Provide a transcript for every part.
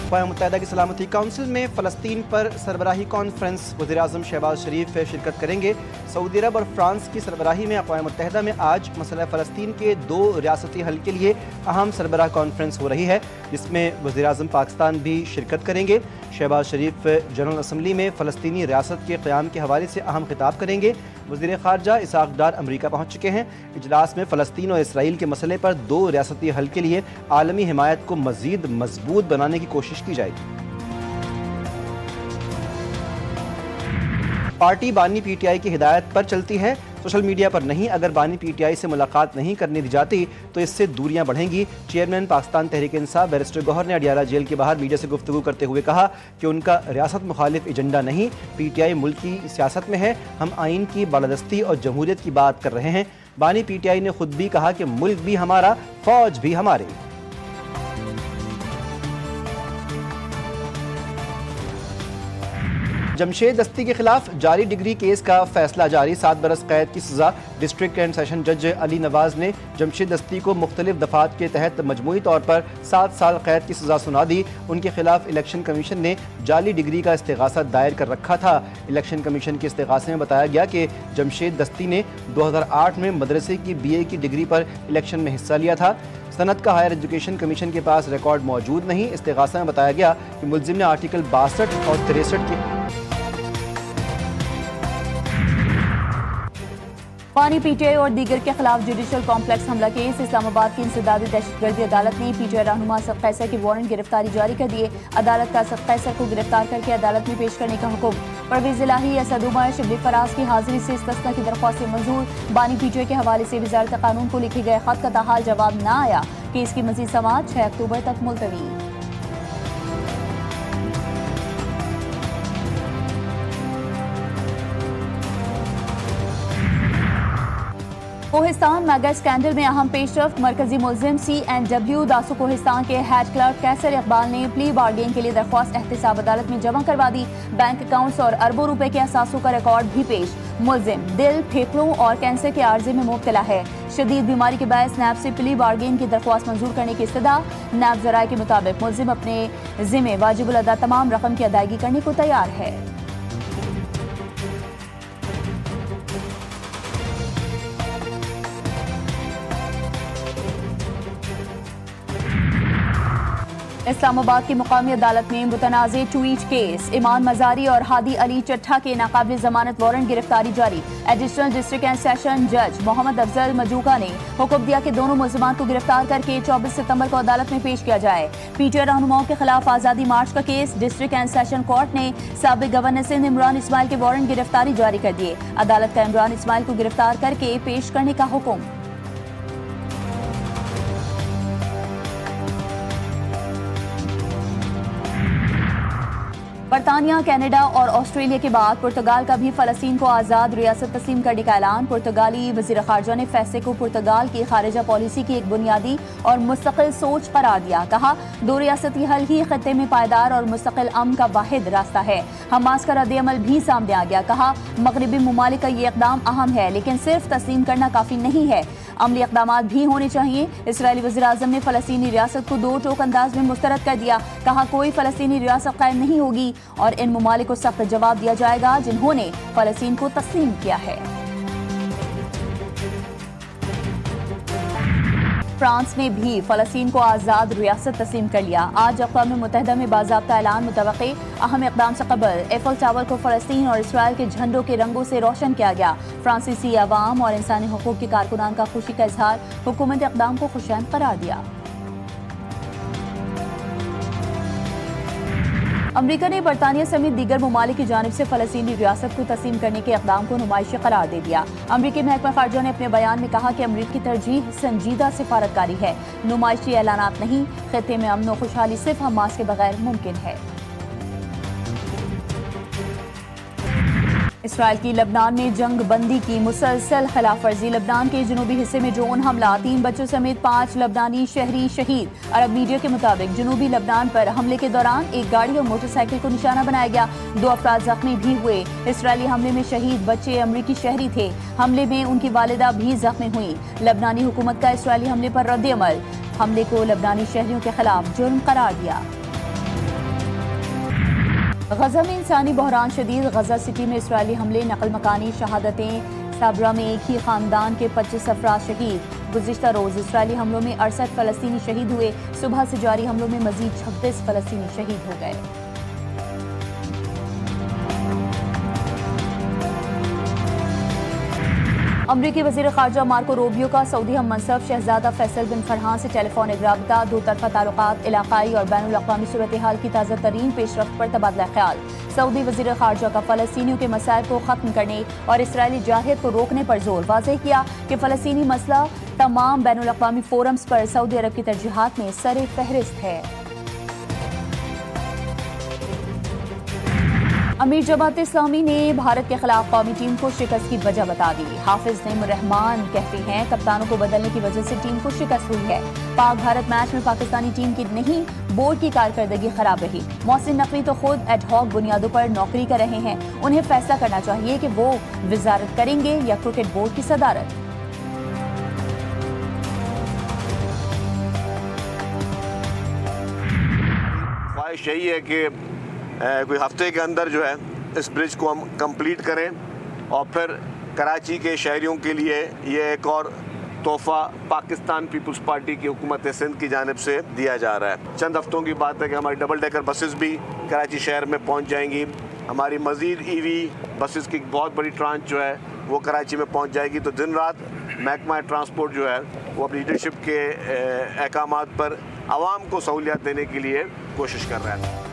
اقوام متحدہ کی سلامتی کونسل میں فلسطین پر سربراہی کانفرنس، وزیراعظم شہباز شریف شرکت کریں گے۔ سعودی عرب اور فرانس کی سربراہی میں اقوام متحدہ میں آج مسئلہ فلسطین کے 2 ریاستی حل کے لیے اہم سربراہ کانفرنس ہو رہی ہے، جس میں وزیراعظم پاکستان بھی شرکت کریں گے۔ شہباز شریف جنرل اسمبلی میں فلسطینی ریاست کے قیام کے حوالے سے اہم خطاب کریں گے۔ وزیر خارجہ اسحاق ڈار امریکہ پہنچ چکے ہیں۔ اجلاس میں فلسطین اور اسرائیل کے مسئلے پر 2 ریاستی حل کے لیے عالمی حمایت کو مزید مضبوط بنانے کی کوشش کی جائے گی۔ پارٹی بانی پی ٹی آئی کی ہدایت پر چلتی ہے، سوشل میڈیا پر نہیں۔ اگر بانی پی ٹی آئی سے ملاقات نہیں کرنے دی جاتی تو اس سے دوریاں بڑھیں گی۔ چیئرمین پاکستان تحریک انصاف بیرسٹر گوہر نے اڈیالہ جیل کے باہر میڈیا سے گفتگو کرتے ہوئے کہا کہ ان کا ریاست مخالف ایجنڈا نہیں، پی ٹی آئی ملک کی سیاست میں ہے، ہم آئین کی بالادستی اور جمہوریت کی بات کر رہے ہیں۔ بانی پی ٹی آئی نے خود بھی کہا کہ ملک بھی ہمارا، فوج بھی ہماری۔ جمشید دستی کے خلاف جعلی ڈگری کیس کا فیصلہ جاری، 7 برس قید کی سزا۔ ڈسٹرکٹ اینڈ سیشن جج علی نواز نے جمشید دستی کو مختلف دفعات کے تحت مجموعی طور پر 7 سال قید کی سزا سنا دی۔ ان کے خلاف الیکشن کمیشن نے جعلی ڈگری کا استغاثہ دائر کر رکھا تھا۔ الیکشن کمیشن کے استغاثے میں بتایا گیا کہ جمشید دستی نے 2008 میں مدرسے کی BA کی ڈگری پر الیکشن میں حصہ لیا تھا۔ صنعت کا ہائر ایجوکیشن کمیشن کے پاس ریکارڈ موجود نہیں۔ استغاثہ میں بتایا گیا کہ ملزم نے آرٹیکل 62 اور 63 کے بانی پی ٹی آئی اور دیگر کے خلاف جوڈیشل کمپلیکس حملہ کیس۔ اسلام آباد کی انسدادی دہشت گردی عدالت نے PTI رہنما اسد قیصر کے وارنٹ گرفتاری جاری کر دیے۔ عدالت کا اسد قیصر کو گرفتار کر کے عدالت میں پیش کرنے کا حکم۔ پرویز الہی، اسد عمر، شبلی فراز کی حاضری سے استثناء کی درخواست منظور۔ بانی PTI کے حوالے سے وزارت قانون کو لکھے گئے خط کا تاحال جواب نہ آیا۔ کیس کی مزید سماعت 6 اکتوبر تک ملتوی۔ کوہستان میگا اسکینڈل میں اہم پیش رفت، مرکزی ملزم CNW داسو کوہستان کے ہیڈ کلرک قیصر اقبال نے پلی بارگین کے لیے درخواست احتساب عدالت میں جمع کروا دی۔ بینک اکاؤنٹس اور اربوں روپے کے اثاثوں کا ریکارڈ بھی پیش۔ ملزم دل، پھیپھڑوں اور کینسر کے عارضے میں مبتلا ہے۔ شدید بیماری کے باعث نیب سے پلی بارگین کی درخواست منظور کرنے کی استدعا۔ نیب ذرائع کے مطابق ملزم اپنے ذمہ واجب الادا تمام رقم کی ادائیگی کرنے کو تیار ہے۔ اسلام آباد کی مقامی عدالت میں متنازع ٹویٹ کیس، ایمان مزاری اور ہادی علی چٹھا کے ناقابل ضمانت وارنٹ گرفتاری جاری۔ ایڈیشنل ڈسٹرکٹ اینڈ سیشن جج محمد افضل مجوکا نے حکم دیا کہ دونوں ملزمان کو گرفتار کر کے 24 ستمبر کو عدالت میں پیش کیا جائے۔ PTI رہنماؤں کے خلاف آزادی مارچ کا case, district and session court نے سابق گورنر سندھ عمران اسماعیل کے وارنٹ گرفتاری جاری کر دیے۔ عدالت کا عمران اسماعیل کو گرفتار کر کے پیش کرنے کا حکم۔ برطانیہ، کینیڈا اور آسٹریلیا کے بعد پرتگال کا بھی فلسطین کو آزاد ریاست تسلیم کرنے کا اعلان۔ پرتگالی وزیر خارجہ نے فیصلے کو پرتگال کی خارجہ پالیسی کی ایک بنیادی اور مستقل سوچ قرار دیا۔ کہا 2 ریاستی حل ہی خطے میں پائیدار اور مستقل امن کا واحد راستہ ہے۔ حماس کا رد عمل بھی سامنے آ گیا۔ کہا مغربی ممالک کا یہ اقدام اہم ہے، لیکن صرف تسلیم کرنا کافی نہیں ہے، عملی اقدامات بھی ہونے چاہیے۔ اسرائیلی وزیراعظم نے فلسطینی ریاست کو 2 ٹوک انداز میں مسترد کر دیا۔ کہا کوئی فلسطینی ریاست قائم نہیں ہوگی اور ان ممالک کو سخت جواب دیا جائے گا جنہوں نے فلسطین کو تسلیم کیا ہے۔ فرانس نے بھی فلسطین کو آزاد ریاست تسلیم کر لیا۔ آج اقوام متحدہ میں باضابطہ اعلان متوقع۔ اہم اقدام سے قبل ایفل ٹاور کو فلسطین اور اسرائیل کے جھنڈوں کے رنگوں سے روشن کیا گیا۔ فرانسیسی عوام اور انسانی حقوق کے کارکنان کا خوشی کا اظہار، حکومت اقدام کو خوشایند قرار دیا۔ امریکہ نے برطانیہ سمیت دیگر ممالک کی جانب سے فلسطینی ریاست کو تسلیم کرنے کے اقدام کو نمائشی قرار دے دیا۔ امریکی محکمہ خارجہ نے اپنے بیان میں کہا کہ امریکی ترجیح سنجیدہ سفارتکاری ہے، نمائشی اعلانات نہیں۔ خطے میں امن و خوشحالی صرف حماس کے بغیر ممکن ہے۔ اسرائیل کی لبنان میں جنگ بندی کی مسلسل خلاف ورزی۔ لبنان کے جنوبی حصے میں ڈرون حملہ، 3 بچوں سمیت 5 لبنانی شہری شہید۔ عرب میڈیا کے مطابق جنوبی لبنان پر حملے کے دوران ایک گاڑی اور موٹر سائیکل کو نشانہ بنایا گیا، 2 افراد زخمی بھی ہوئے۔ اسرائیلی حملے میں شہید بچے امریکی شہری تھے۔ حملے میں ان کی والدہ بھی زخمی ہوئیں۔ لبنانی حکومت کا اسرائیلی حملے پر رد عمل، حملے کو لبنانی شہریوں کے خلاف جرم قرار دیا۔ غزہ میں انسانی بحران شدید، غزہ سٹی میں اسرائیلی حملے، نقل مکانی شہادتیں، صبرا میں ایک ہی خاندان کے 25 افراد شہید۔ گزشتہ روز اسرائیلی حملوں میں 68 فلسطینی شہید ہوئے، صبح سے جاری حملوں میں مزید 36 فلسطینی شہید ہو گئے۔ امریکی وزیر خارجہ مارکو روبیو کا سعودی ہم منصب شہزادہ فیصل بن فرحان سے ٹیلی فونک رابطہ، دو طرفہ تعلقات، علاقائی اور بین الاقوامی صورتحال کی تازہ ترین پیش رفت پر تبادلہ خیال۔ سعودی وزیر خارجہ کا فلسطینیوں کے مسائل کو ختم کرنے اور اسرائیلی جارحیت کو روکنے پر زور، واضح کیا کہ فلسطینی مسئلہ تمام بین الاقوامی فورمز پر سعودی عرب کی ترجیحات میں سر فہرست ہے۔ امیر جماعت اسلامی نے بھارت کے خلاف قومی ٹیم کو شکست کی وجہ بتا دی۔ حافظ نعیم الرحمان کہتے ہیں کپتانوں کو بدلنے کی وجہ سے ٹیم کو شکست ہوئی ہے۔ پاک بھارت میچ میں پاکستانی ٹیم کی نہیں، بورڈ کی کارکردگی خراب رہی۔ محسن نقوی تو خود ایڈ ہاک بنیادوں پر نوکری کر رہے ہیں، انہیں فیصلہ کرنا چاہیے کہ وہ وزارت کریں گے یا کرکٹ بورڈ کی صدارت۔ خواہش یہی ہے کہ کوئی ہفتے کے اندر جو ہے اس برج کو ہم کمپلیٹ کریں اور پھر کراچی کے شہریوں کے لیے یہ ایک اور تحفہ پاکستان پیپلز پارٹی کی حکومت سندھ کی جانب سے دیا جا رہا ہے۔ چند ہفتوں کی بات ہے کہ ہماری ڈبل ڈیکر بسز بھی کراچی شہر میں پہنچ جائیں گی۔ ہماری مزید ای وی بسز کی بہت بڑی ٹرانچ جو ہے وہ کراچی میں پہنچ جائے گی۔ تو دن رات محکمہ ٹرانسپورٹ جو ہے وہ اپنی لیڈرشپ کے احکامات پر عوام کو سہولیات دینے کے لیے کوشش کر رہا ہے۔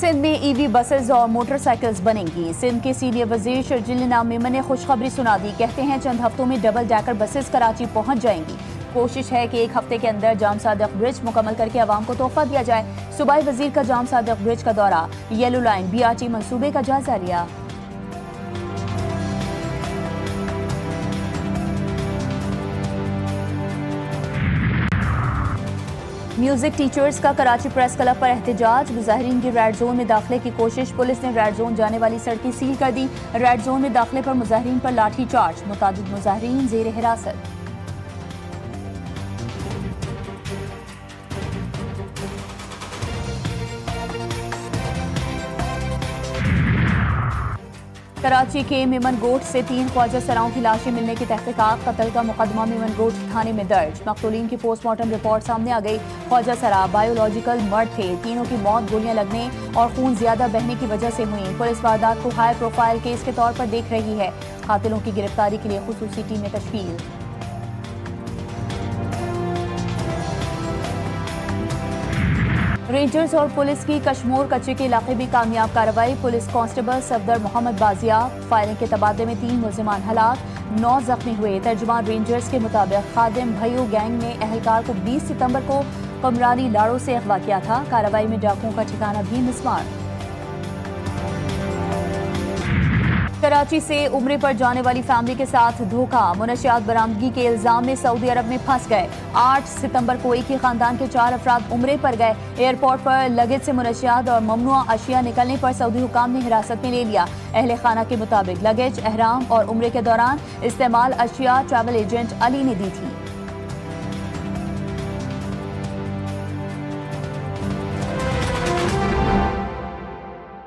سندھ میں ای وی بسز اور موٹر سائیکلز بنیں گی۔ سندھ کے سینئر وزیر شرجیل انعام میمن نے خوشخبری سنا دی، کہتے ہیں چند ہفتوں میں ڈبل ڈیکر بسز کراچی پہنچ جائیں گی۔ کوشش ہے کہ ایک ہفتے کے اندر جام صادق برج مکمل کر کے عوام کو تحفہ دیا جائے۔ صوبائی وزیر کا جام صادق برج کا دورہ، یلو لائن BRT منصوبے کا جائزہ لیا۔ میوزک ٹیچرز کا کراچی پریس کلب پر احتجاج، مظاہرین کی ریڈ زون میں داخلے کی کوشش، پولیس نے ریڈ زون جانے والی سڑکیں سیل کر دی۔ ریڈ زون میں داخلے پر مظاہرین پر لاٹھی چارج، متعدد مظاہرین زیر حراست۔ کراچی کے میمن گوٹھ سے 3 خواجہ سراؤں کی لاشیں ملنے کی تحقیقات، قتل کا مقدمہ میمن گوٹھ تھانے میں درج۔ مقتولین کی پوسٹ مارٹم رپورٹ سامنے آ گئی۔ خواجہ سرا بایولوجیکل مرد تھے، تینوں کی موت گولیاں لگنے اور خون زیادہ بہنے کی وجہ سے ہوئی۔ پولیس واردات کو ہائی پروفائل کیس کے طور پر دیکھ رہی ہے، قاتلوں کی گرفتاری کے لیے خصوصی ٹیمیں تشکیل۔ رینجرز اور پولیس کی کشمور کچے کے علاقے میں کامیاب کارروائی، پولیس کانسٹیبل صفدر محمد بازیاب، فائرنگ کے تبادلے میں 3 ملزمان ہلاک، 9 زخمی ہوئے۔ ترجمان رینجرز کے مطابق خادم بھائیو گینگ نے اہلکار کو 20 ستمبر کو قمرانی لاڑوں سے اغوا کیا تھا۔ کارروائی میں ڈاکوؤں کا ٹھکانہ بھی مسمار۔ کراچی سے عمرے پر جانے والی فیملی کے ساتھ دھوکہ، منشیات برآمدگی کے الزام میں سعودی عرب میں پھنس گئے۔ 8 ستمبر کو ایک ہی خاندان کے 4 افراد عمرے پر گئے۔ ایئرپورٹ پر لگیج سے منشیات اور ممنوعہ اشیاء نکلنے پر سعودی حکام نے حراست میں لے لیا۔ اہل خانہ کے مطابق لگیج، احرام اور عمرے کے دوران استعمال اشیاء ٹریول ایجنٹ علی نے دی تھی۔